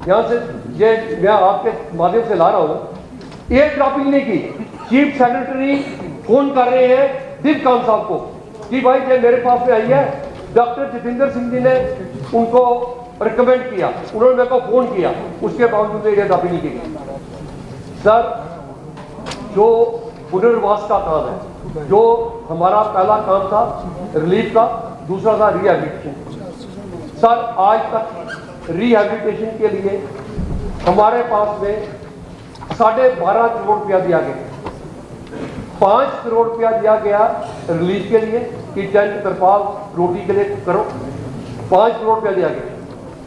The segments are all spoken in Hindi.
यहाँ से ये मैं आपके माध्यम से ला रहा हूँ, एक ड्रॉपिंग नहीं की। चीफ सेक्रेटरी फोन कर रहे हैं दिल खान साहब को कि भाई ये मेरे पास में आई है, डॉक्टर जितेंद्र सिंह जी ने उनको रिकमेंड किया, उन्होंने मेरे को फोन किया, उसके बावजूद ये ड्रॉपिंग नहीं की। सर, जो पुनर्वास का काम है, जो हमारा पहला काम था रिलीफ का, दूसरा था रिहैबिलिटेशन। सर, आज तक रिहैबिलिटेशन के लिए हमारे पास में 12.5 करोड़ रुपया दिया गया, 5 करोड़ रुपया दिया गया रिलीफ के लिए कि टेंट तरपाल रोटी के लिए करो, 5 करोड़ रुपया दिया गया।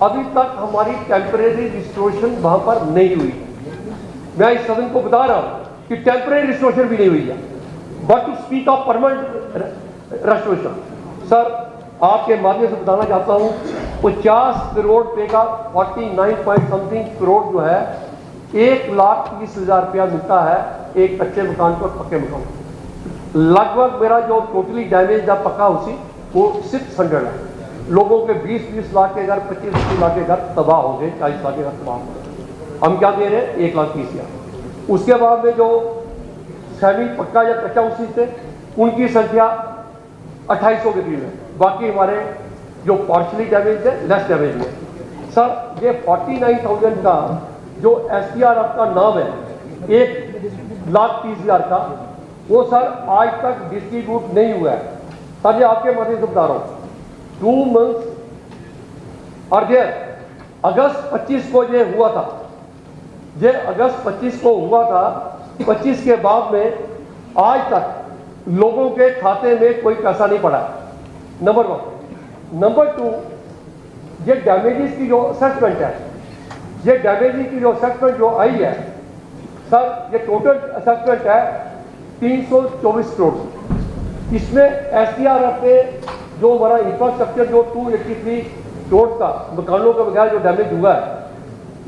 अभी तक हमारी टेम्परेरी रिस्टोरेशन वहां पर नहीं हुई। मैं इस सदन को बता रहा हूं कि टेम्परेरी रिस्टोरेशन भी नहीं हुई है, but to speak of permanent restoration. Sir, आपके माध्यम से बताना चाहता हूं, 50 करोड़ रुपए का 49 पॉइंट समथिंग करोड़ जो है, 1,30,000 रुपया मिलता है एक कच्चे मकान को, पक्के मकान को। लगभग मेरा जो टोटली डैमेज था पक्का उसी वो 600 है। लोगों के 20-20 लाख के घर, 25-25 लाख के घर तबाह हो गए, 40 लाख के घर तबाह हो गए। हम क्या दे रहे हैं? 1,30,000। उसके बाद में जो सेमी पक्का या कच्चा उसी थे, उनकी संख्या 2800 के करीब है। बाकी हमारे जो पार्शली डैमेज है, लेस डैमेज है। सर, ये 49,000 का जो SDRF का नाम है, 1,30,000 का, वो सर आज तक डिस्ट्रीब्यूट नहीं हुआ है। सर, ये आपके माध्यम से बता रहा हूँ, 2 मंथ्स अर्लियर अगस्त 25 को ये हुआ था, ये अगस्त 25 को हुआ था। 25 के बाद में आज तक लोगों के खाते में कोई पैसा नहीं पड़ा, नंबर 1। नंबर 2, ये डैमेजेस की जो असेसमेंट है, ये डैमेजेस की जो असेसमेंट जो आई है सर, ये टोटल असेसमेंट है 324 करोड़। इसमें SDRF पे जो हमारा इंफ्रास्ट्रक्चर जो 283 करोड़ का मकानों के बगैर जो डैमेज हुआ है,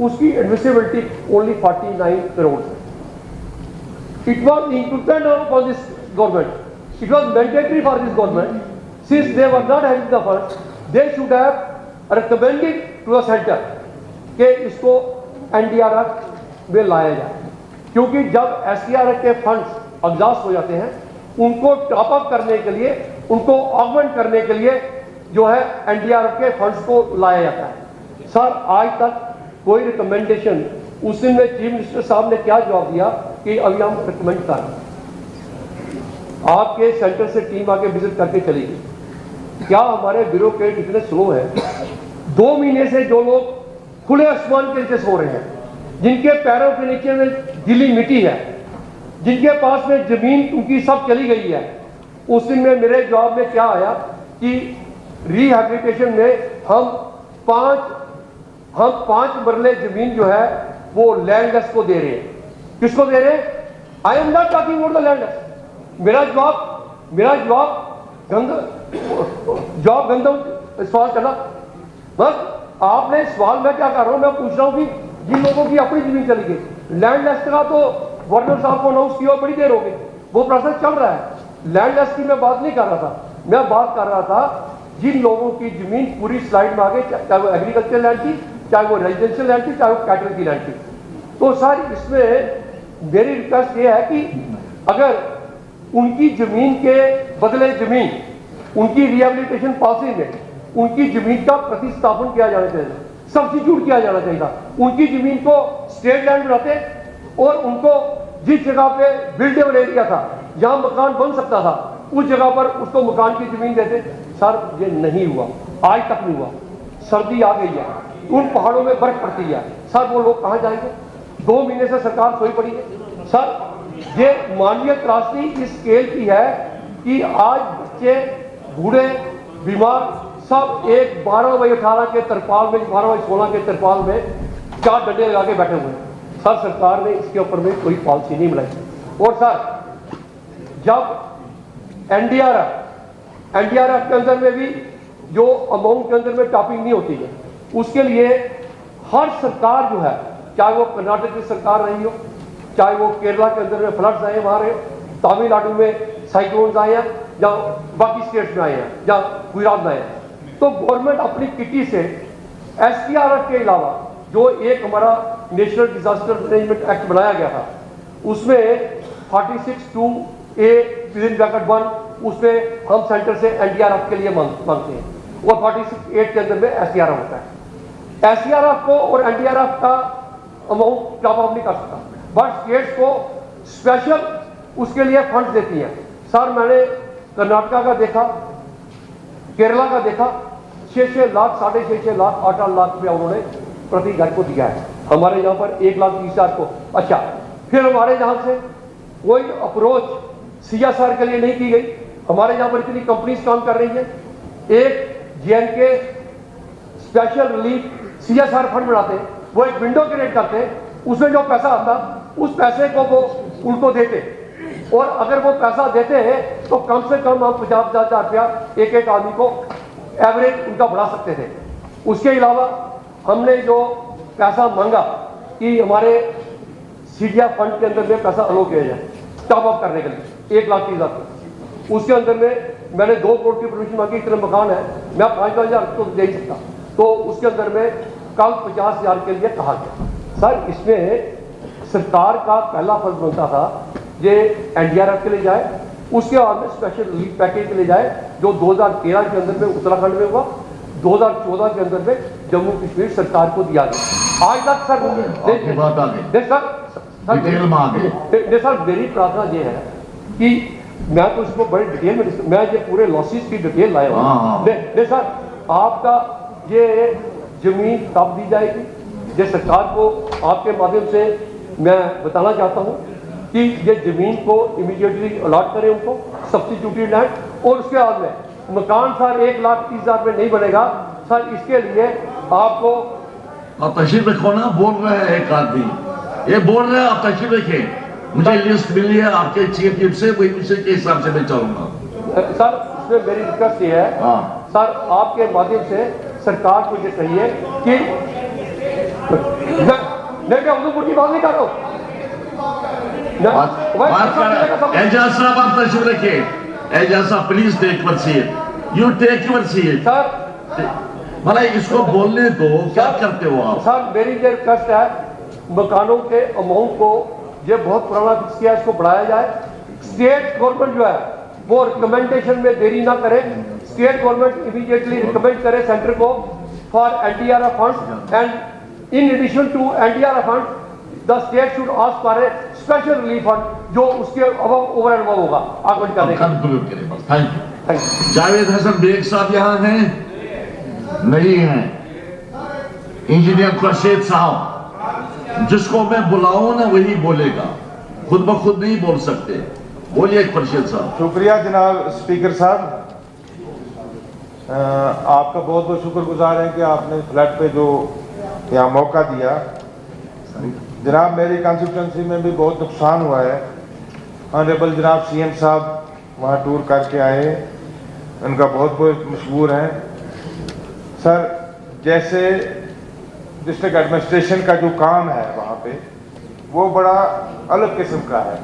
उसकी admissibility only 49 crore. It was included for this government, it was mandatory for this government, since they were not having the funds, they should have recommended to the centre कि इसको NDRF में लाया जाए। क्योंकि जब SDRF के फंड्स एग्जॉस्ट हो जाते हैं, उनको टॉप अप करने के लिए, उनको ऑगमेंट करने के लिए जो है NDRF के फंड्स को लाया जाता है। सर, आज तक कोई रिकमेंडेशन, उस दिन में चीफ मिनिस्टर साहब ने क्या जवाब दिया कि अभी हम रिकमेंड कर रहे हैं। आपके सेंटर से टीम आके विजिट करके चली गई। क्या हमारे ब्यूरोक्रेट इतने स्लो हैं? 2 महीने से जो लोग खुले आसमान के नीचे सो रहे हैं, जिनके पैरों के नीचे में गीली मिट्टी है, जिनके पास में जमीन उनकी सब चली गई है, उस दिन में मेरे जवाब में क्या आया कि रिहैबिलिटेशन में हम 5 मरले जमीन जो है वो लैंडलेस को दे रहे हैं। किसको दे रहे हैं? I am not talking about the landless. मेरा जवाब गंदम सवाल करना, बस आपने सवाल, मैं क्या कर रहा हूं, मैं पूछ रहा हूं कि जिन लोगों की अपनी जमीन चली गई, लैंडलेस का तो गवर्नर साहब को अनाउंस किया बड़ी देर हो गई, वो प्रोसेस चल रहा है। लैंडलेस की मैं बात नहीं कर रहा था, मैं बात कर रहा था जिन लोगों की जमीन पूरी स्लाइड में आ गई, चाहे वो एग्रीकल्चर लैंड थी, चाहे वो रेजिडेंशियल लैंड थी, चाहे वो कैटल की लैंड थी। तो सर, इसमें मेरी रिक्वेस्ट ये है कि अगर उनकी जमीन के बदले जमीन, उनकी रिहेबिलिटेशन पॉलिसी में उनकी जमीन का प्रतिस्थापन किया जाना चाहिए, सब्स्टिट्यूट किया जाना चाहिए। उनकी जमीन को स्टेट लैंड बनाते और उनको जिस जगह पे बिल्डेबल एरिया था, जहां मकान बन सकता था, उस जगह पर उसको मकान की जमीन देते। सर, ये नहीं हुआ, आज तक नहीं हुआ। सर्दी आ गई है, उन पहाड़ों में बर्फ पड़ती है, सर वो लोग कहां जाएंगे? 2 महीने से सरकार सोई पड़ी है। सर, ये मानवीय त्रासदी इस स्केल की है कि आज बच्चे, बूढ़े, बीमार सब एक 12 बाई 18 के तरपाल में, 12 बाई 16 के तरपाल में 4 डंडे लगा के बैठे हुए हैं। सर, सरकार ने इसके ऊपर में कोई पॉलिसी नहीं बनाई। और सर, जब NDRF के अंदर में भी जो अमाउंट के अंदर में टॉपिंग नहीं होती है, उसके लिए हर सरकार जो है, चाहे वो कर्नाटक की सरकार रही हो, चाहे वो केरला के अंदर में फ्लड्स आए हमारे, तमिलनाडु में साइक्लोन्स आए हैं, या बाकी स्टेट्स में आए हैं, या गुजरात में आए हैं, तो गवर्नमेंट अपनी किटी से SDRF के अलावा जो एक हमारा नेशनल डिजास्टर मैनेजमेंट एक्ट बनाया गया था, उसमें 46(2)(a) विदिन ब्रैकेट 1 उसमें हम सेंटर से एनडीआरएफ के लिए मांगते हैं, और 46(8) के अंदर में एसडीआरएफ होता है। एसडीआरएफ को और एनडीआरएफ का अमाउंट टॉप अप नहीं कर सकता, बट स्टेट्स को स्पेशल उसके लिए फंड देती हैं। सर मैंने कर्नाटका का देखा, केरला का देखा, 6-6 लाख, 6.5 लाख, 8-8 लाख रुपया उन्होंने प्रति घर को दिया है। हमारे यहाँ पर 1,30,000 को। अच्छा, फिर हमारे यहाँ से कोई अप्रोच सीएसआर के लिए नहीं की गई। हमारे यहाँ पर इतनी कंपनीज काम कर रही है। एक JNK special relief CSR fund बनाते हैं, वो एक विंडो क्रिएट करते हैं, उसमें जो पैसा आता उस पैसे को वो उनको देते, और अगर वो पैसा देते हैं तो कम से कम हम 50,000 रुपया एक एक आदमी को एवरेज उनका बढ़ा सकते थे। उसके अलावा हमने जो पैसा मांगा कि हमारे सीडीएफ फंड के अंदर में पैसा अलो किया जाए टॉप अप करने के लिए 1,30,000, उसके अंदर में मैंने 2 करोड़ की परमिशन मांगी। इतने मकान है, मैं 5,000 तो दे ही सकता, तो उसके अंदर में कल 50,000 के लिए कहा गया। सर इसमें सरकार का पहला फर्ज बनता था ये एनडीआरएफ के लिए जाए, उसके बाद में स्पेशल रिलीफ पैकेज के लिए जाए, जो 2013 के अंदर में उत्तराखंड में हुआ, 2014 के अंदर में जम्मू कश्मीर सरकार को दिया गया। आज तक सर सर मेरी प्रार्थना ये है कि मैं तो इसको बड़े डिटेल में, मैं ये पूरे लॉसेस की डिटेल लाया हूँ। सर आपका ये जमीन कब दी जाएगी, ये सरकार को आपके माध्यम से मैं बताना चाहता हूँ कि ये जमीन को इमीडिएटली अलॉट करें उनको सब्स्टिट्यूटेड लैंड, और उसके बाद में मकान सर 1,30,000 में नहीं बनेगा सर, इसके लिए आपको आप तशरीफ रखो ना, बोल रहे हैं एक आदमी, ये बोल रहे हैं आप तशरीफ रखें, मुझे लिस्ट मिली है आपके चीफ विप से, वही उसी के हिसाब से मैं चलूंगा। सर इसमें मेरी रिक्वेस्ट ये है सर, आपके माध्यम से सरकार को ये कहिए कि मैं उधमपुर की बात नहीं कर रहा हूँ, एजाज साहब आप तशरीफ रखिए। एजाज साहब please take your seat, you take your seat. Sir मतलब इसको बोलने दो, क्या करते हो आप? सर मेरी ये रिक्वेस्ट है, मकानों के अमाउंट को ये बहुत पुराना फिक्स किया, इसको बढ़ाया जाए। स्टेट गवर्नमेंट जो है वो रिकमेंडेशन में देरी ना करे, स्टेट गवर्नमेंट इमीडिएटली रिकमेंड करे सेंटर को for NDRF fund, and in addition to NDRF fund the state should ask for a special relief fund जो उसके ओवर एंड होगा आगे करने का। Thank you. जावेद हसन बेग साहब यहाँ हैं? नहीं है। इंजीनियर खुर्शीद साहब, जिसको मैं बुलाऊं ना वही बोलेगा, खुद ब खुद नहीं बोल सकते। बोलिए खुर्शीद साहब। शुक्रिया जनाब स्पीकर साहब, आपका बहुत बहुत शुक्रगुजार है कि आपने फ्लैट पे जो यहाँ मौका दिया। जनाब मेरी कॉन्स्टिट्यूंसी में भी बहुत नुकसान हुआ है। ऑनरेबल जनाब सीएम साहब वहाँ टूर करके आए, उनका बहुत बहुत मशहूर है। सर जैसे डिस्ट्रिक्ट एडमिनिस्ट्रेशन का जो काम है वहाँ पे, वो बड़ा अलग किस्म का है।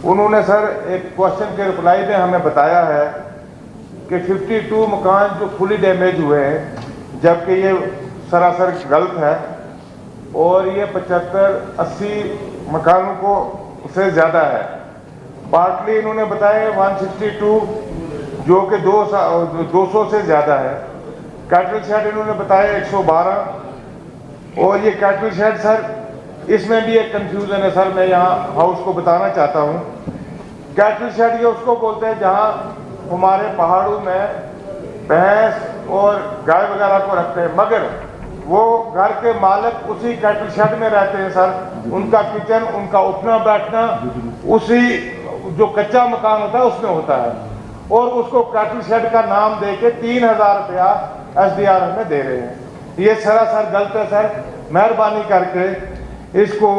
उन्होंने सर एक क्वेश्चन के रिप्लाई में हमें बताया है कि 52 मकान जो फुली डैमेज हुए हैं, जबकि ये सरासर गलत है, और ये 75-80 मकानों को उससे ज़्यादा है। पार्टली इन्होंने बताया 162 जो कि 200 से ज़्यादा है। कैटल शेड इन्होंने बताया 112, और ये कैटल शेड सर इसमें भी एक कंफ्यूजन है सर, मैं यहाँ हाउस को बताना चाहता हूँ। कैटल शेड ये उसको बोलते हैं जहाँ हमारे पहाड़ों में भैंस और गाय वगैरह को रखते हैं, मगर वो घर के मालिक उसी कैटल शेड में रहते हैं सर। उनका किचन, उनका उठना बैठना उसी जो कच्चा मकान होता है उसमें होता है, और उसको कैटल शेड का नाम दे के 3,000 रुपया एसडीआरएफ में दे रहे हैं। ये सरासर गलत है सर, मेहरबानी करके इसको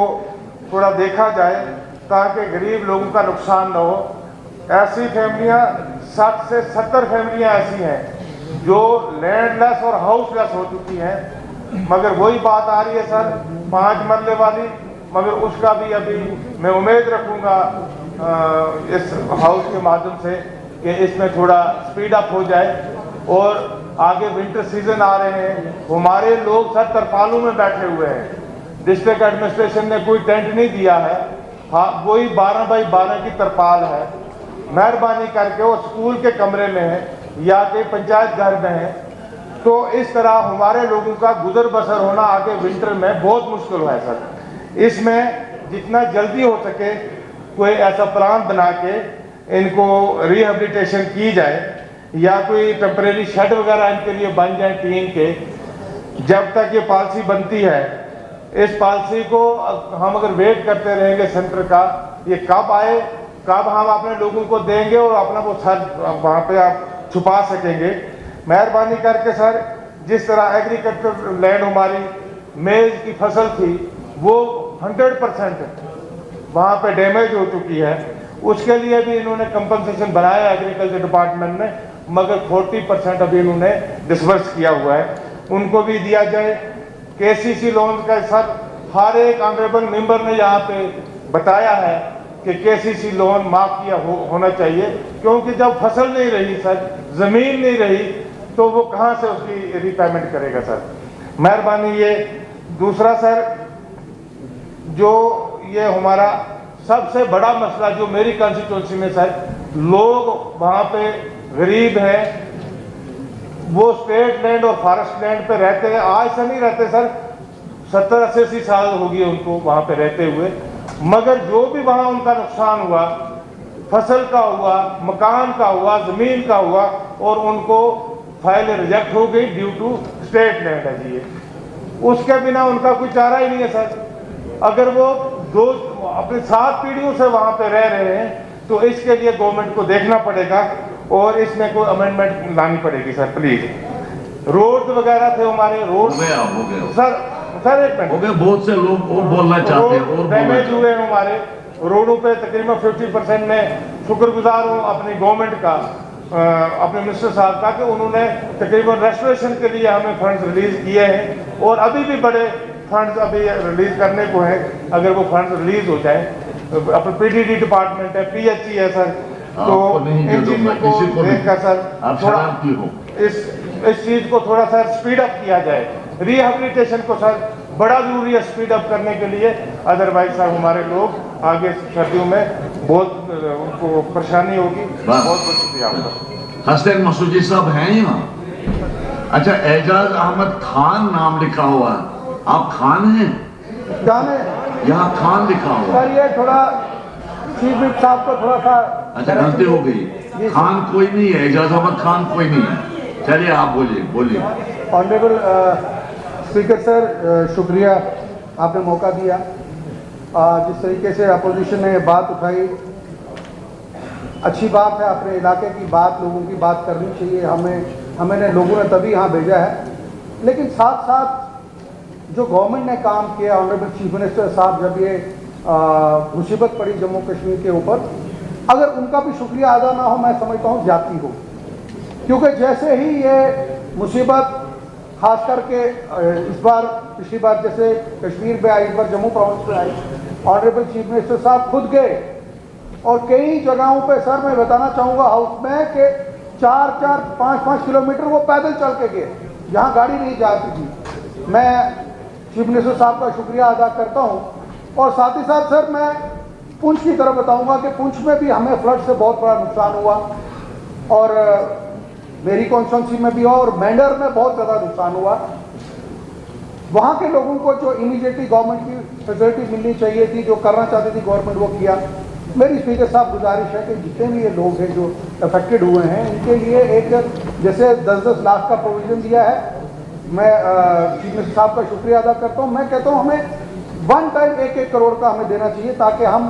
थोड़ा देखा जाए ताकि गरीब लोगों का नुकसान न हो। ऐसी फैमिलियां 60 से 70 फैमिलियां ऐसी हैं जो लैंडलेस और हाउसलेस हो चुकी हैं, मगर वही बात आ रही है सर 5 मरले वाली, मगर उसका भी अभी मैं उम्मीद रखूंगा इस हाउस के माध्यम से कि इसमें थोड़ा स्पीड अप हो जाए और आगे विंटर सीजन आ रहे हैं, हमारे लोग सब तरपालों में बैठे हुए हैं। डिस्ट्रिक्ट एडमिनिस्ट्रेशन ने कोई टेंट नहीं दिया है, हाँ वही 12 बाई 12 की तरपाल है। मेहरबानी करके वो स्कूल के कमरे में है या कि पंचायत घर में है, तो इस तरह हमारे लोगों का गुजर बसर होना आगे विंटर में बहुत मुश्किल है सर। इसमें जितना जल्दी हो सके कोई ऐसा प्लान बना के इनको रिहेबिलिटेशन की जाए या कोई टेम्परेरी शेड वगैरह इनके लिए बन जाए टीम के। जब तक ये पॉलिसी बनती है, इस पॉलिसी को हम अगर वेट करते रहेंगे सेंटर का, ये कब आए, कब हम अपने लोगों को देंगे और अपना वो सर वहाँ पे आप छुपा सकेंगे। मेहरबानी करके सर, जिस तरह एग्रीकल्चर लैंड हमारी मेज की फसल थी वो 100% वहाँ पे डैमेज हो चुकी है, उसके लिए भी इन्होंने कंपनसेशन बनाया एग्रीकल्चर डिपार्टमेंट ने, मगर 40% अभी इन्होंने डिसबर्स किया हुआ है, उनको भी दिया जाए। केसीसी लोन का सर हर एक ऑनरेबल मेंबर ने यहाँ पे बताया है कि केसीसी लोन माफ किया होना चाहिए, क्योंकि जब फसल नहीं रही सर, जमीन नहीं रही, तो वो कहाँ से उसकी रिपेमेंट करेगा सर। मेहरबानी। ये दूसरा सर, जो ये हमारा सबसे बड़ा मसला जो मेरी कंस्टिट्यूंसी में सर, लोग वहाँ पे गरीब हैं, वो स्टेट लैंड और फॉरेस्ट लैंड पे रहते हैं। आज से नहीं रहते सर, 70-80 साल हो गए उनको वहाँ पे रहते हुए, मगर जो भी वहाँ उनका नुकसान हुआ, फसल का हुआ, मकान का हुआ, जमीन का हुआ, और उनको फाइल रिजेक्ट हो गई ड्यू टू स्टेट लैंड है जी। उसके बिना उनका कोई चारा ही नहीं है सर। अगर वो अपने 7 पीढ़ियों से वहाँ पे रह रहे हैं, तो इसके लिए गवर्नमेंट को देखना पड़ेगा और इसमें कोई अमेंडमेंट लानी पड़ेगी सर प्लीज। रोड वगैरह थे हमारे, रोड हो गया सर एक मिनट हो गया, बहुत से लोग और बोलना चाहते हैं और डैमेज हुए हमारे रोडों पे। तकरीबन 50% में शुक्रगुजार हूँ अपनी गवर्नमेंट का, अपने मिनिस्टर साहब का, कि उन्होंने तकरीबन रेस्टोरेशन के लिए हमें फंड्स रिलीज किए हैं, और अभी भी बड़े फंड्स अभी रिलीज करने को हैं। अगर वो फंड्स रिलीज हो जाए, अपने पीडीडी डिपार्टमेंट है, पीएचई है सर, तो इन चीजों को देखकर सर थोड़ा इस चीज को थोड़ा सा स्पीड अप किया जाए। रिहेबिलिटेशन को सर बड़ा जरूरी है स्पीड अप करने के लिए, अदरवाइज सर हमारे लोग आगे सर्दियों में बहुत उनको परेशानी होगी। बहुत बहुत शुक्रिया आपका। हसनैन मसूदी साहब हैं यहाँ? अच्छा, एजाज अहमद खान नाम लिखा हुआ है, आप खान हैं? जाने यहाँ खान लिखा हुआ सर, ये थोड़ा चीफ विप साहब को थोड़ा सा अच्छा गलती हो गई। खान कोई नहीं है, एजाज अहमद खान कोई नहीं है। चलिए आप बोलिए। ऑनरेबल स्पीकर सर, शुक्रिया आपने मौका दिया। जिस तरीके से अपोजिशन ने बात उठाई, अच्छी बात है, अपने इलाके की बात, लोगों की बात करनी चाहिए। हमें लोगों ने तभी यहाँ भेजा है, लेकिन साथ साथ जो गवर्नमेंट ने काम किया, ऑनरेबल चीफ मिनिस्टर साहब, जब ये मुसीबत पड़ी जम्मू कश्मीर के ऊपर, अगर उनका भी शुक्रिया अदा ना हो, मैं समझता हूँ ज्यादती हो। क्योंकि जैसे ही ये मुसीबत खास करके इस बार, पिछली बार जैसे कश्मीर में आई, इस बार जम्मू प्रोविंस में आई, ऑनरेबल चीफ मिनिस्टर साहब खुद गए, और कई जगहों पे सर मैं बताना चाहूँगा हाउस में कि 4-4, 5-5 किलोमीटर वो पैदल चल के गए, जहाँ गाड़ी नहीं जाती थी। मैं चीफ मिनिस्टर साहब का शुक्रिया अदा करता हूँ। और साथ ही साथ सर मैं पुंछ की तरफ बताऊँगा कि पुंछ में भी हमें फ्लड से बहुत बड़ा नुकसान हुआ, और मेरी कॉन्स्टिट्यूंसी में भी हुआ, और मेंढर में बहुत ज़्यादा नुकसान हुआ। वहाँ के लोगों को जो इमीडिएटली गवर्नमेंट की फैसिलिटी मिलनी चाहिए थी, जो करना चाहती थी गवर्नमेंट, वो किया। मेरी स्पीकर साहब गुजारिश है कि जितने भी ये लोग हैं जो अफेक्टेड हुए हैं, इनके लिए एक जैसे 10-10 लाख का प्रोविजन दिया है। मैं चीफ मिनिस्टर साहब का शुक्रिया अदा करता हूँ। मैं कहता हूँ हमें वन टाइम 1-1 करोड़ का हमें देना चाहिए, ताकि हम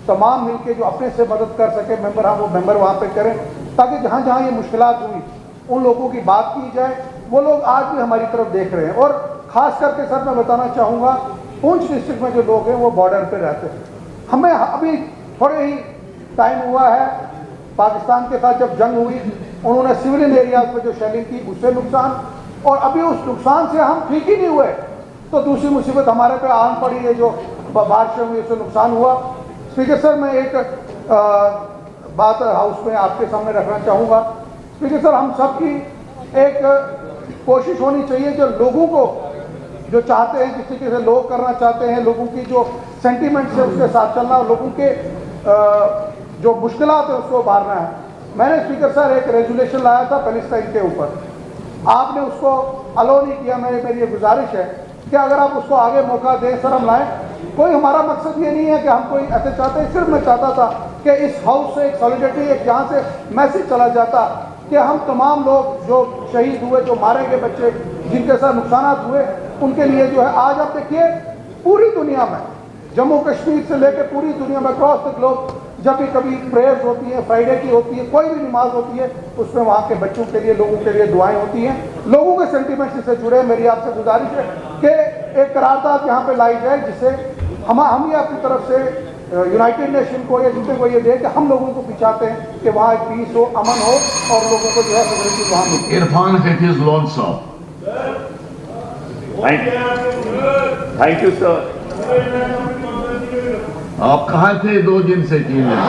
तमाम मिलके जो अपने से मदद कर सके मेंबर, हम वो मेंबर वहाँ पे करें, ताकि जहाँ जहाँ ये मुश्किलात हुई उन लोगों की बात की जाए। वो लोग आज भी हमारी तरफ देख रहे हैं। और ख़ास करके सर मैं बताना चाहूँगा, पुंछ डिस्ट्रिक्ट में जो लोग हैं वो बॉर्डर पे रहते हैं। हमें अभी थोड़े ही टाइम हुआ है, पाकिस्तान के साथ जब जंग हुई, उन्होंने सिविलियन एरियाज में जो शेलिंग की, उससे नुकसान, और अभी उस नुकसान से हम ठीक ही नहीं हुए, तो दूसरी मुसीबत हमारे पे आन पड़ी है, जो बारिशें हुई उससे नुकसान हुआ। स्पीकर सर, मैं एक बात हाउस में आपके सामने रखना चाहूँगा। स्पीकर सर, हम सब की एक कोशिश होनी चाहिए जो लोगों को जो चाहते हैं, जिस तरीके से लोग करना चाहते हैं, लोगों की जो सेंटीमेंट्स है उसके साथ चलना, लोगों के जो मुश्किलात है उसको उभारना है। मैंने स्पीकर सर एक रेजोल्यूशन लाया था पैलेस्टाइन के ऊपर, आपने उसको अलो नहीं किया। मेरी ये गुजारिश है कि अगर आप उसको आगे मौका दें सर, हम लाएँ। कोई हमारा मकसद ये नहीं है कि हम कोई ऐसे चाहते हैं, सिर्फ मैं चाहता था कि इस हाउस से एक सॉलिडिटी, एक यहाँ से मैसेज चला जाता कि हम तमाम लोग जो शहीद हुए, जो मारे गए बच्चे, जिनके साथ नुकसान हुए, उनके लिए जो है आज आप देखिए पूरी दुनिया में, जम्मू कश्मीर से लेकर पूरी दुनिया में अक्रॉस द ग्लोब, जब भी कभी प्रेयर्स होती है, फ्राइडे की होती है, कोई भी नमाज होती है, उसमें वहाँ के बच्चों के लिए, लोगों के लिए दुआएं होती हैं, लोगों के सेंटिमेंट्स से जुड़े। मेरी आपसे गुजारिश है कि एक करारदाद यहाँ पे लाई जाए जिससे हम ही अपनी तरफ से यूनाइटेड नेशन को या जितने को ये दे कि हम लोगों को पिछाते हैं कि वहाँ एक पीस हो, अमन हो और लोगों को जो है फैसिलिटी वहाँ मिले। इरफान हफीज लोन साहब। Thank you sir. आप कहाँ थे 2 दिन से 3 दिन?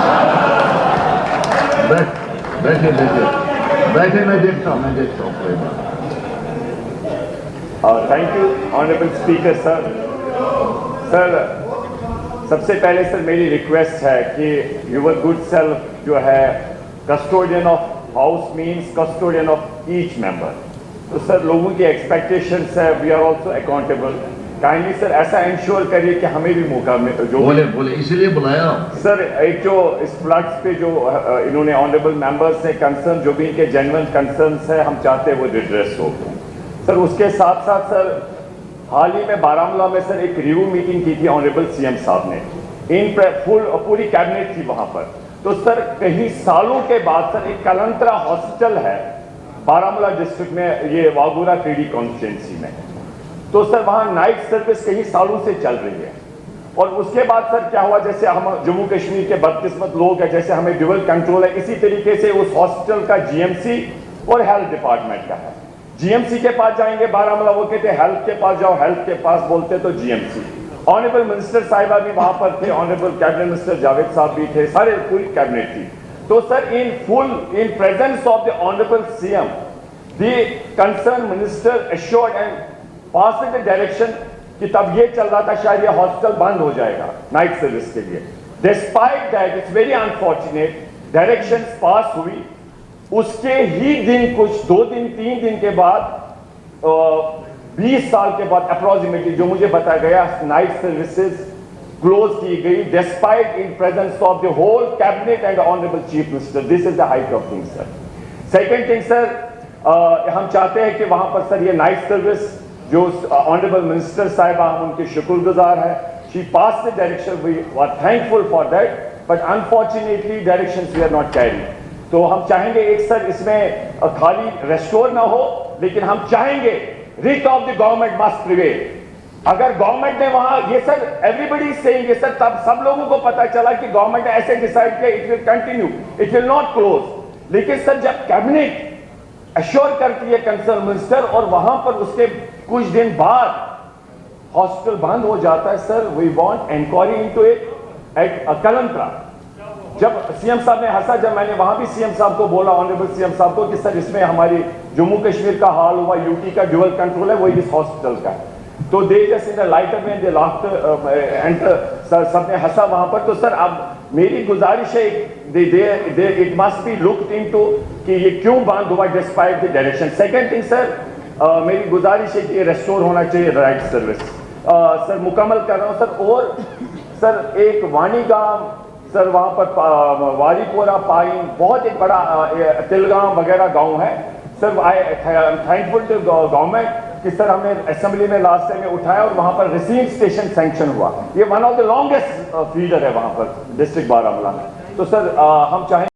बैठे बैठे मैं देखता हूँ कोई बात। Thank you honourable speaker sir. Sir सबसे पहले सर मेरी रिक्वेस्ट है कि यूर गुड सेल्फ जो है custodian of house means custodian of each member. तो सर लोगों की एक्सपेक्टेशंस है, we are also accountable. Kindly sir ऐसा इंश्योर करिए कि हमें भी मौका मिले। जो बोले इसलिए बुलाया सर, एक जो इस फ्लड्स पे जो इन्होंने ऑनरेबल मेंबर्स से कंसर्न, जो भी इनके जेन्युइन कंसर्न्स है, हम चाहते हैं वो रिड्रेस हो। सर उसके साथ साथ सर हाल ही में बारामूला में सर एक रिव्यू मीटिंग की थी ऑनरेबल सीएम साहब ने, पूरी कैबिनेट थी वहां पर। तो सर कई सालों के बाद सर एक कलंतरा हॉस्पिटल है बारामूला डिस्ट्रिक्ट में, ये वागूरा क्रीडी कॉन्स्टिट्यूंसी में। तो सर वहां नाइट सर्विस कई सालों से चल रही है। और उसके बाद सर क्या हुआ, जैसे हम जम्मू कश्मीर के बदकिस्मत लोग हैं, जैसे हमें ड्यूअल कंट्रोल है, इसी तरीके से उस हॉस्पिटल का जीएमसी और हेल्थ डिपार्टमेंट का है। जीएमसी के पास जाएंगे बारामूला, वो कहते हैं हेल्थ के पास जाओ, हेल्थ के पास बोलते तो जीएमसी। ऑनरेबल मिनिस्टर साहिबा भी वहां पर थे, ऑनरेबल कैबिनेट मिनिस्टर जावेद साहब भी थे, सारे पूरी कैबिनेट थी। तो sir in presence of the honourable CM the concern minister assured and pass the direction कि तब ये चल रहा था शायद ये हॉस्पिटल बंद हो जाएगा नाइट सर्विस के लिए। Despite that it's very unfortunate, direction pass हुई, उसके ही दिन कुछ 2 दिन 3 दिन के बाद 20 साल के बाद अप्रोक्सीमेटली जो मुझे बताया गया नाइट सर्विसेज क्लोज की गई, despite in presence of the whole cabinet and honourable chief minister. This is the height of thing sir. Second thing sir, हम चाहते हैं कि वहां पर सर ये नाइट सर्विस जो ऑनरेबल मिनिस्टर साहिबा, हम उनके शुक्रगुजार हैं, she pass the direction, we are thankful for that, but unfortunately directions we are not carrying. तो हम चाहेंगे एक सर इसमें खाली रेस्टोर ना हो, लेकिन हम चाहेंगे writ of the government must prevail. अगर गवर्नमेंट ने वहां ये सर एवरीबडी सेइंग ये सर, तब सब लोगों को पता चला कि गवर्नमेंट ने ऐसे डिसाइड किया it will continue, it will not close. लेकिन सर जब कैबिनेट एश्योर करती है कंसर्न मिनिस्टर और वहां पर उसके कुछ दिन बाद हॉस्पिटल बंद हो जाता है, sir we want inquiry into it at Kalantra. जब सीएम साहब ने हंसा, जब मैंने वहां भी सीएम साहब को बोला, ऑनरेबल सीएम साहब को, कि सर इसमें हमारी जम्मू कश्मीर का हाल हुआ, यूटी का ड्यूअल कंट्रोल है, वही इस हॉस्पिटल का है। तो they just in the lighter में दे लाफ्टर एंड सर सबने हंसा वहां पर। तो सर अब मेरी गुजारिश है, it must be looked into कि ये क्यों बंद हुआ despite the direction. Second thing sir, मेरी गुजारिश है कि ये रेस्टोर होना चाहिए राइट सर्विस। सर मुकम्मल कर रहा हूँ सर। और सर एक वाणी गांव सर वहाँ पर वारीपोरा पाइन बहुत एक बड़ा तिलगांव वगैरह गांव है sir. I am thankful to government कि सर हमने असेंबली में लास्ट टाइम में उठाया और वहाँ पर रिसीविंग स्टेशन सैंक्शन हुआ। ये one of the longest feeder है वहाँ पर डिस्ट्रिक्ट बारामूला में। तो सर हम चाहें